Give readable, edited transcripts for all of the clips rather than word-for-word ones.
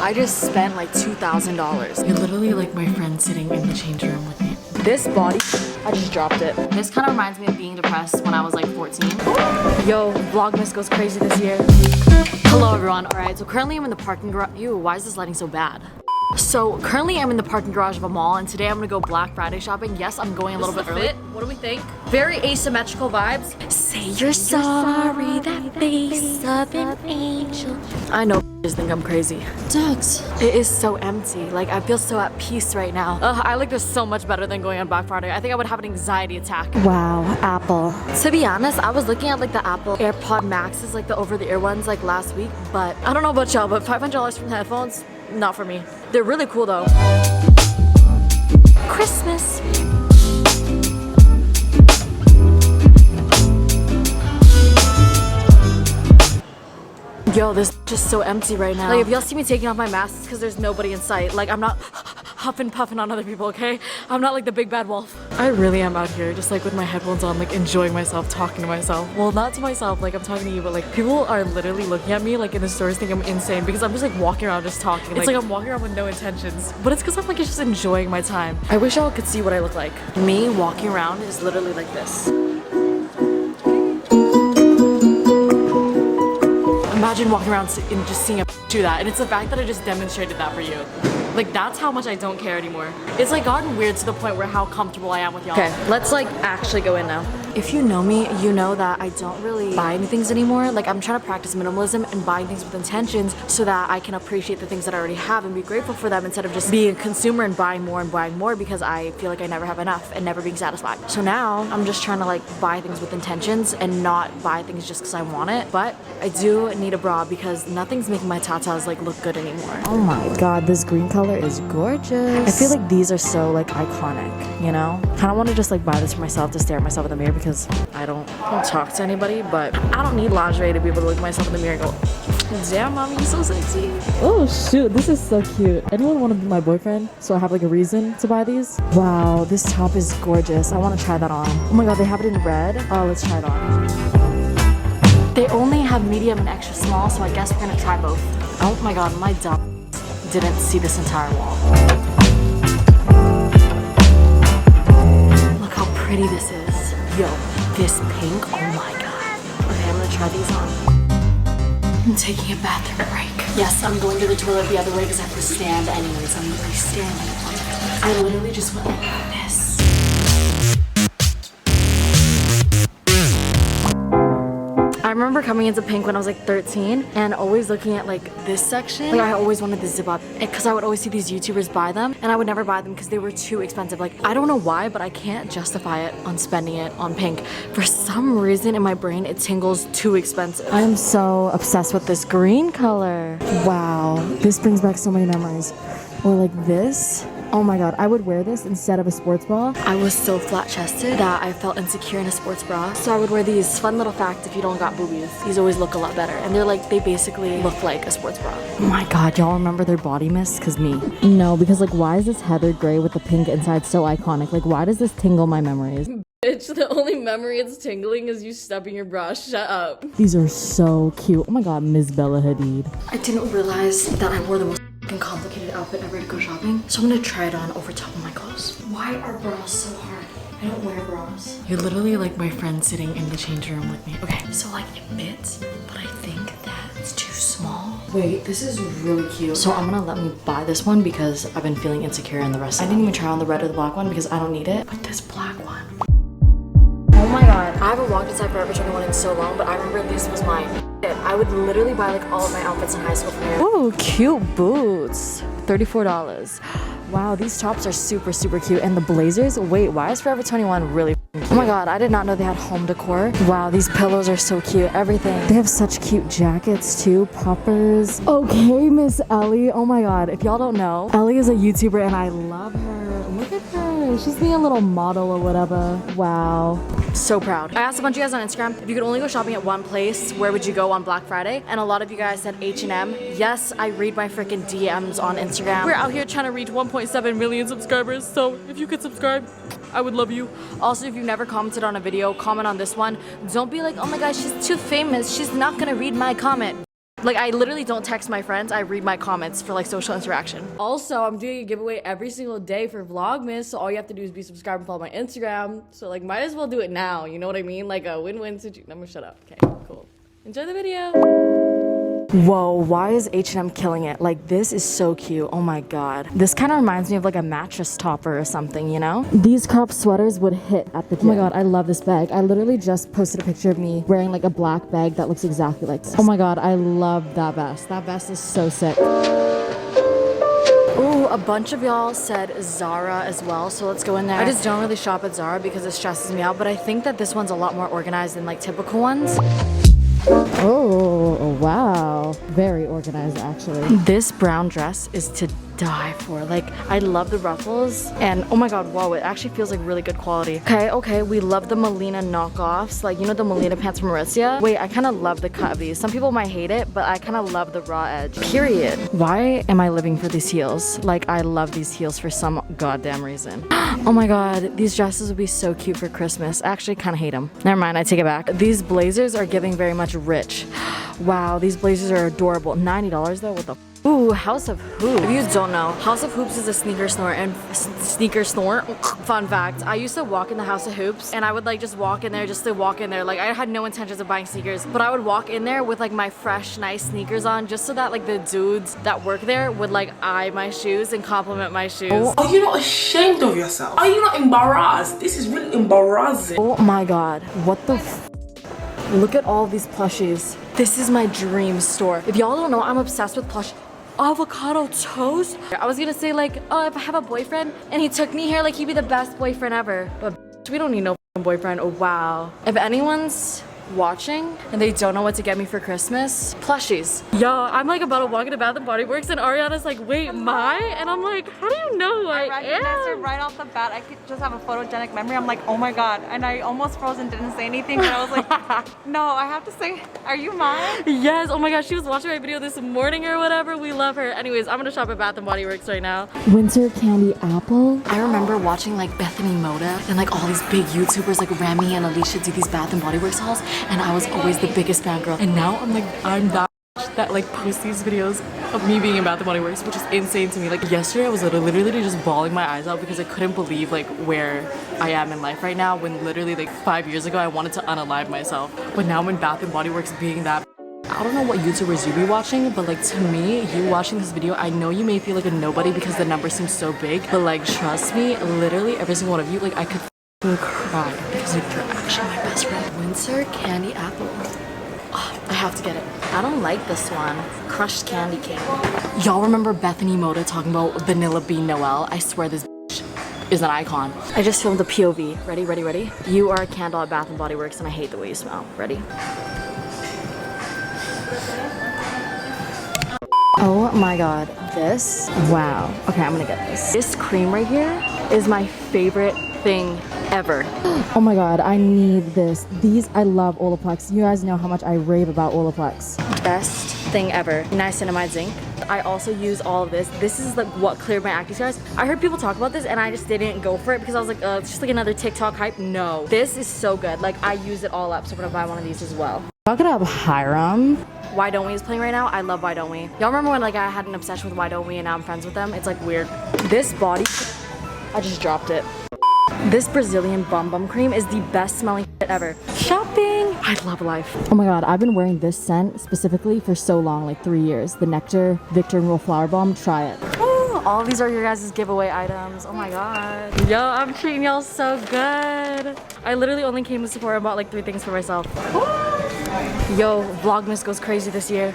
I just spent like $2,000. You're literally like my friend sitting in the change room with me. This body, I just dropped it. This kind of reminds me of being depressed when I was like 14. Yo, Vlogmas goes crazy this year. Hello everyone. Alright, so currently I'm in the parking garage. Ew, why is this lighting so bad? So currently I'm in the parking garage of a mall and today I'm gonna go Black Friday shopping. Yes, I'm going a little bit early. What do we think? Very asymmetrical vibes. Say you're sorry, that face of an angel. I know just think I'm crazy. Ducks. It is so empty. Like I feel so at peace right now. I like this so much better than going on Black Friday. I think I would have an anxiety attack. Wow, Apple. To be honest, I was looking at like the Apple AirPod Maxes, like the over-the-ear ones like last week, but I don't know about y'all, but $500 from the headphones, not for me. They're really cool though. Christmas. Yo, this is just so empty right now. Like if y'all see me taking off my mask, it's because there's nobody in sight. Like I'm not huffing puffing on other people, okay? I'm not like the big bad wolf. I really am out here just like with my headphones on, like enjoying myself, talking to myself. Well, not to myself, like I'm talking to you, but like people are literally looking at me like in the stores think I'm insane because I'm just like walking around just talking. It's like I'm walking around with no intentions. But it's because I'm like just enjoying my time. I wish y'all could see what I look like. Me walking around is literally like this. Imagine walking around and just seeing a do that, and it's the fact that I just demonstrated that for you. Like that's how much I don't care anymore. It's like gotten weird to the point where how comfortable I am with y'all. Okay, let's like actually go in now. If you know me, you know that I don't really buy any things anymore. Like I'm trying to practice minimalism and buying things with intentions so that I can appreciate the things that I already have and be grateful for them instead of just being a consumer and buying more because I feel like I never have enough and never being satisfied. So now I'm just trying to like buy things with intentions and not buy things just because I want it. But I do need a bra because nothing's making my tatas like look good anymore. Oh my god, this green color is gorgeous. I feel like these are so like iconic, you know? Kind of want to just like buy this for myself to stare at myself in the mirror because I don't talk to anybody, but I don't need lingerie to be able to look at myself in the mirror and go, damn mommy, you're so sexy. Oh shoot, this is so cute. Anyone want to be my boyfriend so I have like a reason to buy these? Wow, this top is gorgeous. I want to try that on. Oh my god, they have it in red. Oh, let's try it on. They only have medium and extra small, so I guess we're gonna try both. Oh my god, my dumb didn't see this entire wall. Look how pretty this is. Yo, this pink, oh my god. Okay, I'm gonna try these on. I'm taking a bathroom break. Yes, I'm going to the toilet the other way because I have to stand anyways. I'm literally standing. I literally just went like this. I remember coming into pink when I was like 13 and always looking at like this section. Like I always wanted the zip up because I would always see these YouTubers buy them and I would never buy them because they were too expensive. Like I don't know why, but I can't justify it on spending it on pink. For some reason in my brain, it tingles too expensive. I am so obsessed with this green color. Wow, this brings back so many memories. Or like this. Oh my god, I would wear this instead of a sports bra. I was so flat-chested that I felt insecure in a sports bra. So I would wear these. Fun little fact, if you don't got boobies, these always look a lot better. And they're like, they basically look like a sports bra. Oh my god, y'all remember their body mist? Cause me. No, because like why is this heather gray with the pink inside so iconic? Like why does this tingle my memories? Bitch, the only memory it's tingling is you stubbing your bra. Shut up. These are so cute. Oh my god, Ms. Bella Hadid. I didn't realize that I wore the most complicated outfit ever to go shopping, so I'm gonna try it on over top of my clothes. Why are bras so hard? I don't wear bras. You're literally like my friend sitting in the change room with me. Okay, so like it fits, but I think that it's too small. Wait, this is really cute. So I'm gonna let me buy this one because I've been feeling insecure in the rest. I didn't even try on the red or the black one because I don't need it, but this black one. Oh my god, I haven't walked inside Forever 21 in so long, but I remember this was mine. I would literally buy like all of my outfits in high school from here. Oh, cute boots. $34. Wow, these tops are super, super cute. And the blazers, wait, why is Forever 21 really cute? Oh my god, I did not know they had home decor. Wow, these pillows are so cute, everything. They have such cute jackets too, poppers. Okay, Miss Ellie, oh my god, if y'all don't know, Ellie is a YouTuber and I love her. Look at her, she's being a little model or whatever. Wow. So proud. I asked a bunch of you guys on Instagram if you could only go shopping at one place, where would you go on Black Friday? And a lot of you guys said H&M. Yes, I read my freaking DMs on Instagram. We're out here trying to reach 1.7 million subscribers, so if you could subscribe, I would love you. Also, if you've never commented on a video, comment on this one. Don't be like, oh my gosh, she's too famous, she's not gonna read my comment. Like, I literally don't text my friends. I read my comments for like social interaction. Also, I'm doing a giveaway every single day for Vlogmas. So all you have to do is be subscribed and follow my Instagram. So like, might as well do it now. You know what I mean? Like a win-win situation. I'm gonna shut up. Okay, cool. Enjoy the video. Whoa, why is H&M killing it? Like, this is so cute. Oh my god. This kind of reminds me of like a mattress topper or something, you know? These crop sweaters would hit at the gym. Oh my god, I love this bag. I literally just posted a picture of me wearing like a black bag that looks exactly like this. Oh my god, I love that vest. That vest is so sick. Ooh, a bunch of y'all said Zara as well, so let's go in there. I just don't really shop at Zara because it stresses me out, but I think that this one's a lot more organized than like typical ones. Oh, wow. Very organized, actually. This brown dress is to die for. Like, I love the ruffles, and oh my god, whoa, it actually feels like really good quality. Okay, we love the Melina knockoffs. Like, you know the Melina pants from Mauricia? Wait, I kind of love the cut of these. Some people might hate it, but I kind of love the raw edge. Period. Why am I living for these heels? Like, I love these heels for some goddamn reason. Oh my god, these dresses would be so cute for Christmas. I actually kind of hate them. Never mind, I take it back. These blazers are giving very much rich. Wow, these blazers are adorable. $90 though, what the Ooh, House of Hoops. If you don't know, House of Hoops is a sneaker store, and fun fact, I used to walk in the House of Hoops and I would like just walk in there just to walk in there. Like, I had no intentions of buying sneakers, but I would walk in there with like my fresh, nice sneakers on just so that like the dudes that work there would like eye my shoes and compliment my shoes. Oh, are you not ashamed of yourself? Are you not embarrassed? This is really embarrassing. Oh my god, what the Look at all these plushies. This is my dream store. If y'all don't know, I'm obsessed with plush. Avocado toast? I was gonna say like, oh, if I have a boyfriend and he took me here, like he'd be the best boyfriend ever. But we don't need no boyfriend. Oh wow. If anyone's watching and they don't know what to get me for Christmas, plushies. Yo, I'm like about to walk into Bath & Body Works and Ariana's like, wait, Mai? And I'm like, how do you know who I recognized her am? right off the bat. I could just have a photogenic memory. I'm like, oh my god. And I almost froze and didn't say anything, but I was like, no, I have to say, are you Mai? Yes, oh my gosh, she was watching my video this morning or whatever. We love her. Anyways, I'm gonna shop at Bath & Body Works right now. Winter candy apple. I remember watching like Bethany Moda and like all these big YouTubers like Remy and Alicia do these Bath & Body Works hauls, and I was always the biggest fangirl. And now I'm that like posts these videos of me being in Bath & Body Works, which is insane to me. Like yesterday I was literally just bawling my eyes out because I couldn't believe like where I am in life right now, when literally like 5 years ago I wanted to unalive myself. But now I'm in Bath & Body Works being that. I don't know what YouTubers you be watching, but like to me, you watching this video, I know you may feel like a nobody because the number seems so big, but like trust me, literally every single one of you, like I could cry because like you're actually my best friend. Winter candy apple. Oh, I have to get it. I don't like this one. Crushed candy cane. Y'all remember Bethany Moda talking about Vanilla Bean Noel? I swear this is an icon. I just filmed a POV. Ready, ready, ready? You are a candle at Bath & Body Works and I hate the way you smell. Ready? Oh my god, this, wow. Okay, I'm gonna get this. This cream right here is my favorite thing ever. Oh my god, I need this. These, I love Olaplex. You guys know how much I rave about Olaplex. Best thing ever. Niacinamide zinc. I also use all of this. This is like what cleared my acne scars. I heard people talk about this and I just didn't go for it because I was like, it's just like another TikTok hype. No, this is so good. Like I use it all up, so I'm gonna buy one of these as well. Talk it up, Hiram. Why Don't We is playing right now. I love Why Don't We. Y'all remember when like I had an obsession with Why Don't We and now I'm friends with them? It's like weird. This body, I just dropped it. This Brazilian bum cream is the best smelling shit ever. Shopping! I love life. Oh my god, I've been wearing this scent specifically for so long, like 3 years. The Nectar Victor Roll Flower Bomb. Try it. Oh, all of these are your guys' giveaway items. Oh my god. Yo, I'm treating y'all so good. I literally only came to Sephora and bought like 3 things for myself. Yo, Vlogmas goes crazy this year.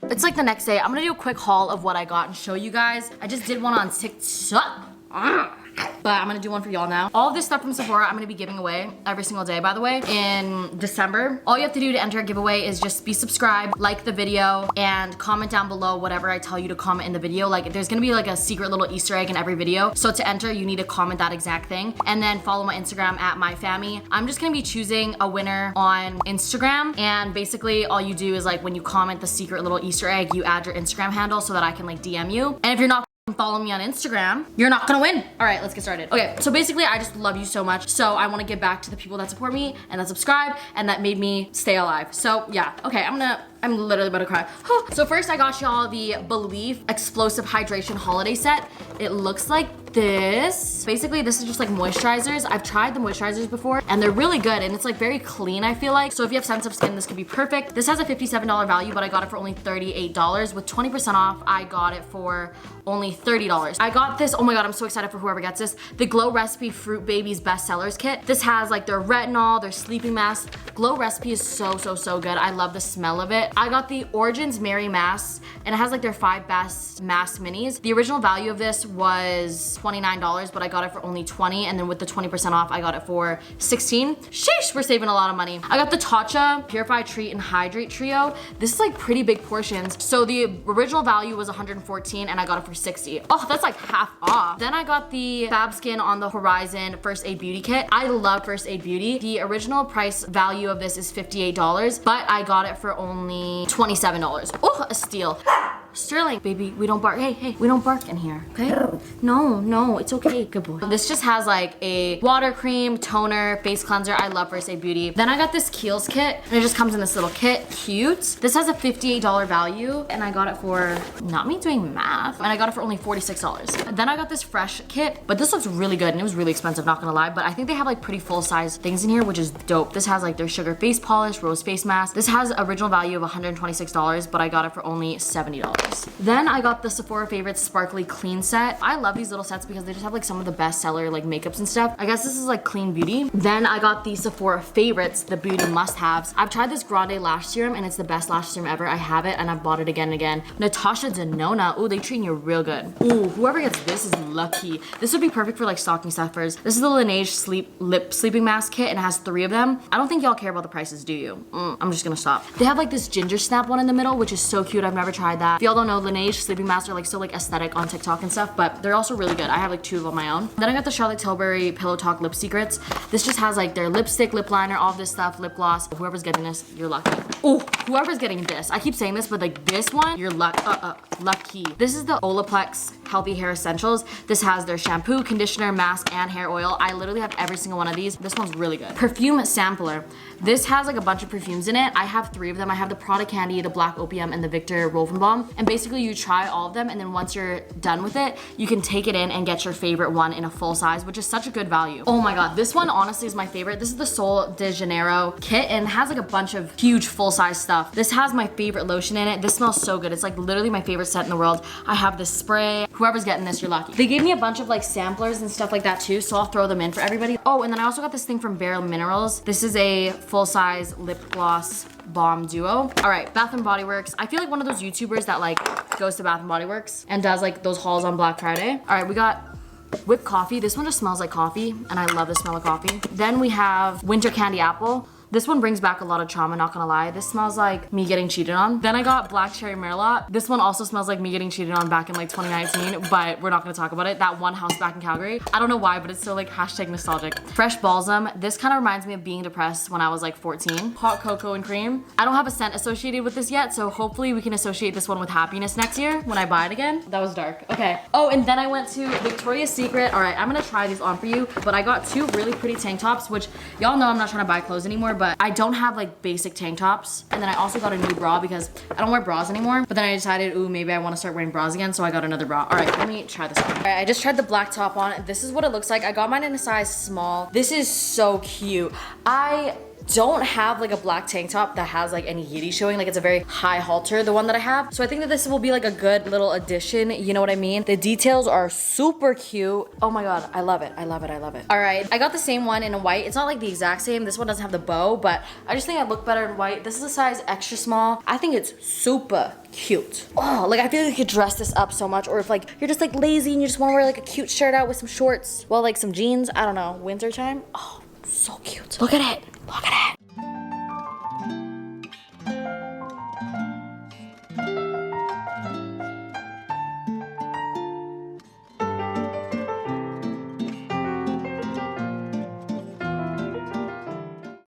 It's like the next day. I'm gonna do a quick haul of what I got and show you guys. I just did one on TikTok. But I'm gonna do one for y'all now. All of this stuff from Sephora I'm gonna be giving away every single day, by the way, in December. All you have to do to enter a giveaway is just be subscribed, like the video, and comment down below whatever I tell you to comment in the video. Like there's gonna be like a secret little Easter egg in every video. So to enter, you need to comment that exact thing. And then follow my Instagram at maiphammy. I'm just gonna be choosing a winner on Instagram. And basically all you do is like when you comment the secret little Easter egg, you add your Instagram handle so that I can like DM you. And if you're not follow me on Instagram, you're not gonna win. All right, let's get started. Okay, so basically I just love you so much. So I wanna give back to the people that support me and that subscribe and that made me stay alive. So yeah, okay, I'm literally about to cry. So first I got y'all the Belief Explosive Hydration Holiday Set. It looks like this. Basically, this is just like moisturizers. I've tried the moisturizers before and they're really good and it's like very clean, I feel like. So if you have sensitive skin, this could be perfect. This has a $57 value, but I got it for only $38. With 20% off, I got it for only $30. I got this, oh my God, I'm so excited for whoever gets this. The Glow Recipe Fruit Babies Bestsellers Kit. This has like their retinol, their sleeping mask. Glow Recipe is so good. I love the smell of it. I got the Origins Mary Masks and it has like their 5 best mask minis. The original value of this was $29, but I got it for only $20, and then with the 20% off, I got it for $16. Sheesh, we're saving a lot of money. I got the Tatcha Purify, Treat, and Hydrate Trio. This is like pretty big portions. So the original value was $114 and I got it for $60. Oh, that's like half off. Then I got the Fab Skin on the Horizon First Aid Beauty Kit. I love First Aid Beauty. The original price value of this is $58, but I got it for only $27. Oh, a steal. Sterling, baby, we don't bark. Hey, we don't bark in here, okay? No, it's okay, good boy. This just has like a water cream, toner, face cleanser. I love First Aid Beauty. Then I got this Kiehl's kit, and it just comes in this little kit, cute. This has a $58 value, and I got it for, not me doing math, and I got it for only $46. Then I got this Fresh kit, but this looks really good, and it was really expensive, not gonna lie, but I think they have like pretty full-size things in here, which is dope. This has like their sugar face polish, rose face mask. This has original value of $126, but I got it for only $70. Then I got the Sephora Favorites Sparkly Clean Set. I love these little sets because they just have like some of the best seller like makeups and stuff. I guess this is like clean beauty. Then I got the Sephora Favorites, the beauty must-haves. I've tried this Grande Lash Serum and it's the best lash serum ever. I have it and I've bought it again and again. Natasha Denona. Ooh, they treating you real good. Ooh, whoever gets this is lucky. This would be perfect for like stocking stuffers. This is the Laneige Lip Sleeping Mask Kit and it has 3 of them. I don't think y'all care about the prices, do you? I'm just gonna stop. They have like this ginger snap one in the middle, which is so cute. I've never tried that. If y'all don't know, Laneige sleeping masks are like so like aesthetic on TikTok and stuff, but they're also really good. I have like 2 of my own. Then I got the Charlotte Tilbury Pillow Talk Lip Secrets. This just has like their lipstick, lip liner, all of this stuff, lip gloss. Whoever's getting this, you're lucky. Oh, whoever's getting this. I keep saying this, but like this one, you're lucky. This is the Olaplex Healthy Hair Essentials. This has their shampoo, conditioner, mask, and hair oil. I literally have every single one of these. This one's really good. Perfume sampler. This has like a bunch of perfumes in it. I have 3 of them. I have the Prada Candy, the Black Opium, and the Victor Rovenbaum. And basically you try all of them, and then once you're done with it, you can take it in and get your favorite one in a full size, which is such a good value. Oh my God, this one honestly is my favorite. This is the Sol de Janeiro kit and it has like a bunch of huge full size stuff. This has my favorite lotion in it. This smells so good. It's like literally my favorite scent in the world. I have this spray. Whoever's getting this, you're lucky. They gave me a bunch of like samplers and stuff like that too, so I'll throw them in for everybody. Oh, and then I also got this thing from Bare Minerals. This is a full size lip gloss bomb duo. All right, Bath and Body Works. I feel like one of those YouTubers that like goes to Bath and Body Works and does like those hauls on Black Friday. All right, we got whipped coffee. This one just smells like coffee and I love the smell of coffee. Then we have Winter Candy Apple. This one brings back a lot of trauma, not gonna lie. This smells like me getting cheated on. Then I got Black Cherry Merlot. This one also smells like me getting cheated on back in like 2019, but we're not gonna talk about it. That one house back in Calgary. I don't know why, but it's still like hashtag nostalgic. Fresh Balsam. This kind of reminds me of being depressed when I was like 14. Hot cocoa and cream. I don't have a scent associated with this yet, so hopefully we can associate this one with happiness next year when I buy it again. That was dark. Okay. Oh, and then I went to Victoria's Secret. All right, I'm gonna try these on for you, but I got 2 really pretty tank tops, which y'all know I'm not trying to buy clothes anymore, but I don't have like basic tank tops. And then I also got a new bra because I don't wear bras anymore. But then I decided, ooh, maybe I want to start wearing bras again. So I got another bra. All right, let me try this one. All right, I just tried the black top on. This is what it looks like. I got mine in a size small. This is so cute. I don't have like a black tank top that has like any yitty showing. Like it's a very high halter, the one that I have. So I think that this will be like a good little addition. You know what I mean? The details are super cute. Oh my God, I love it. I love it. I love it. All right, I got the same one in a white. It's not like the exact same. This one doesn't have the bow, but I just think I look better in white. This is a size extra small. I think it's super cute. Oh, like I feel like you could dress this up so much, or if like you're just like lazy and you just want to wear like a cute shirt out with some shorts, well, like some jeans, I don't know, winter time. Oh, so cute. Look at it. Look at it.